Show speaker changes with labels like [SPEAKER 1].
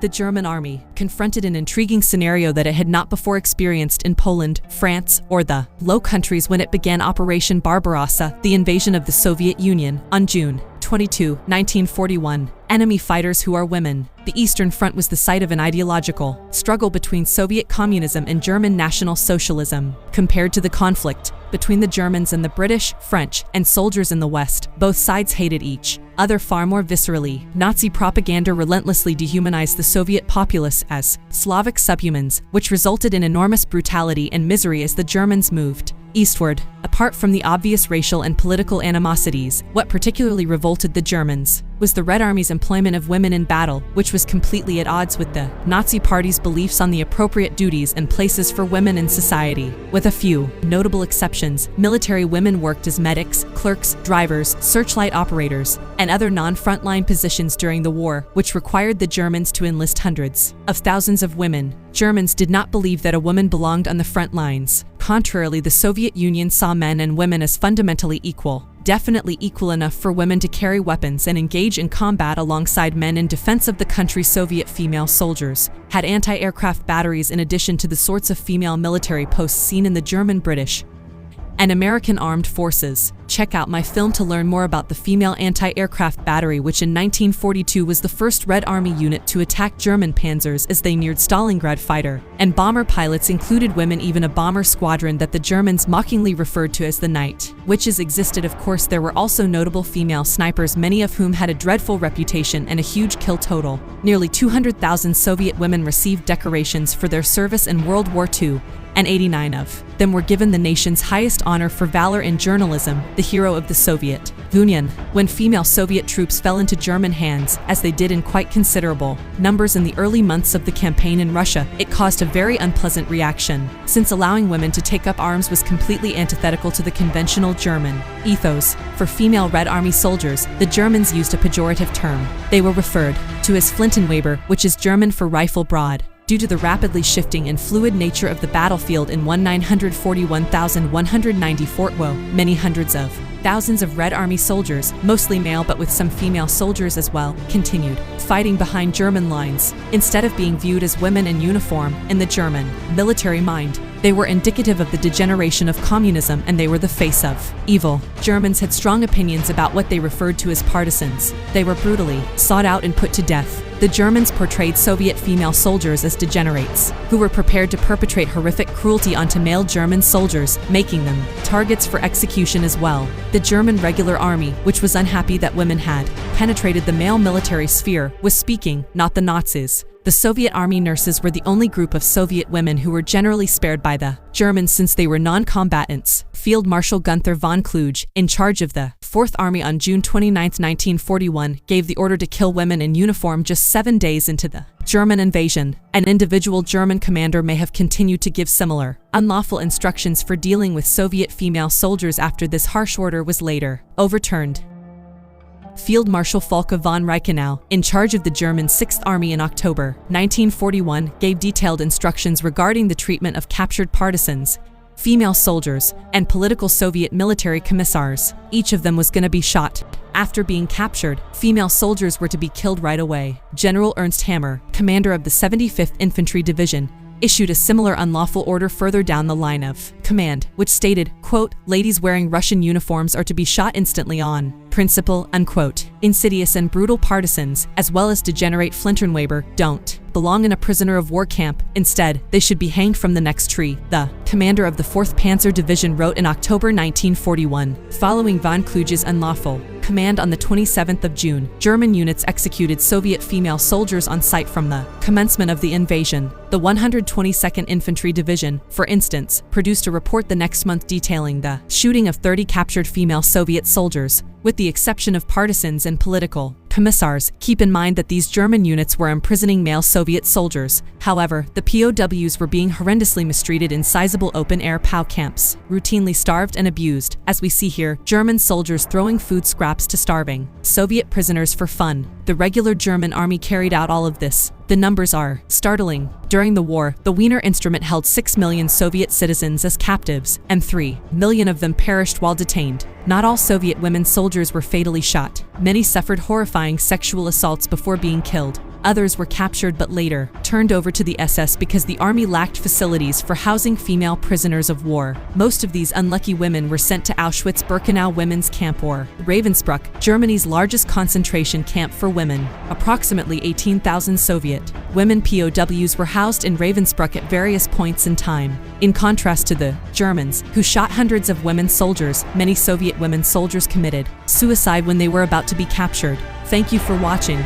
[SPEAKER 1] The German army confronted an intriguing scenario that it had not before experienced in Poland, France, or the Low Countries when it began Operation Barbarossa, the invasion of the Soviet Union, on June 22, 1941. Enemy fighters who are women. The Eastern Front was the site of an ideological struggle between Soviet communism and German National Socialism. Compared to the conflict between the Germans and the British, French, and soldiers in the West, both sides hated each other far more viscerally. Nazi propaganda relentlessly dehumanized the Soviet populace as Slavic subhumans, which resulted in enormous brutality and misery as the Germans moved eastward. Apart from the obvious racial and political animosities, what particularly revolted the Germans was the Red Army's employment of women in battle, which was completely at odds with the Nazi Party's beliefs on the appropriate duties and places for women in society. With a few notable exceptions, military women worked as medics, clerks, drivers, searchlight operators, and other non-frontline positions during the war, which required the Germans to enlist hundreds of thousands of women. Germans did not believe that a woman belonged on the front lines. Contrarily, the Soviet Union saw men and women as fundamentally equal, definitely equal enough for women to carry weapons and engage in combat alongside men in defense of the country. Soviet female soldiers had anti-aircraft batteries in addition to the sorts of female military posts seen in the German, British, and American armed forces. Check out my film to learn more about the female anti-aircraft battery, which in 1942 was the first Red Army unit to attack German panzers as they neared Stalingrad. Fighter and bomber pilots included women, even a bomber squadron that the Germans mockingly referred to as the Night Witches existed. Of course, there were also notable female snipers, many of whom had a dreadful reputation and a huge kill total. Nearly 200,000 Soviet women received decorations for their service in World War II, and 89 of them were given the nation's highest honor for valor in journalism, the Hero of the Soviet Union. When female Soviet troops fell into German hands, as they did in quite considerable numbers in the early months of the campaign in Russia, it caused a very unpleasant reaction, since allowing women to take up arms was completely antithetical to the conventional German ethos. For female Red Army soldiers, the Germans used a pejorative term. They were referred to as Flintenweiber, which is German for rifle broad. Due to the rapidly shifting and fluid nature of the battlefield in 941,194, many hundreds of thousands of Red Army soldiers, mostly male but with some female soldiers as well, continued fighting behind German lines. Instead of being viewed as women in uniform in the German military mind, they were indicative of the degeneration of communism, and they were the face of evil. Germans had strong opinions about what they referred to as partisans. They were brutally sought out and put to death. The Germans portrayed Soviet female soldiers as degenerates, who were prepared to perpetrate horrific cruelty onto male German soldiers, making them targets for execution as well. The German regular army, which was unhappy that women had penetrated the male military sphere, was speaking, not the Nazis. The Soviet army nurses were the only group of Soviet women who were generally spared by the Germans since they were non-combatants. Field Marshal Gunther von Kluge, in charge of the 4th Army on June 29, 1941, gave the order to kill women in uniform just 7 days into the German invasion. An individual German commander may have continued to give similar unlawful instructions for dealing with Soviet female soldiers after this harsh order was later overturned. Field Marshal Volker von Reichenau, in charge of the German 6th Army in October 1941, gave detailed instructions regarding the treatment of captured partisans, female soldiers, and political Soviet military commissars. Each of them was going to be shot. After being captured, female soldiers were to be killed right away. General Ernst Hammer, commander of the 75th Infantry Division, issued a similar unlawful order further down the line of command, which stated, quote, "Ladies wearing Russian uniforms are to be shot instantly on principle," unquote. Insidious and brutal partisans, as well as degenerate Flintenweiber, don't belong in a prisoner of war camp. Instead, they should be hanged from the next tree, the commander of the 4th Panzer Division wrote in October 1941. Following von Kluge's unlawful command on the 27th of June, German units executed Soviet female soldiers on sight from the commencement of the invasion. The 122nd Infantry Division, for instance, produced a report the next month detailing the shooting of 30 captured female Soviet soldiers, with the exception of partisans and political commissars. Keep in mind that these German units were imprisoning male Soviet soldiers. However, the POWs were being horrendously mistreated in sizable open-air POW camps, routinely starved and abused. As we see here, German soldiers throwing food scraps to starving Soviet prisoners for fun. The regular German army carried out all of this. The numbers are startling. During the war, the Wiener Instrument held 6 million Soviet citizens as captives, and 3 million of them perished while detained. Not all Soviet women soldiers were fatally shot. Many suffered horrifying sexual assaults before being killed. Others were captured but later turned over to the SS because the army lacked facilities for housing female prisoners of war. Most of these unlucky women were sent to Auschwitz-Birkenau Women's Camp or Ravensbrück, Germany's largest concentration camp for women. Approximately 18,000 Soviet women POWs were housed in Ravensbrück at various points in time. In contrast to the Germans, who shot hundreds of women soldiers, many Soviet women soldiers committed suicide when they were about to be captured. Thank you for watching.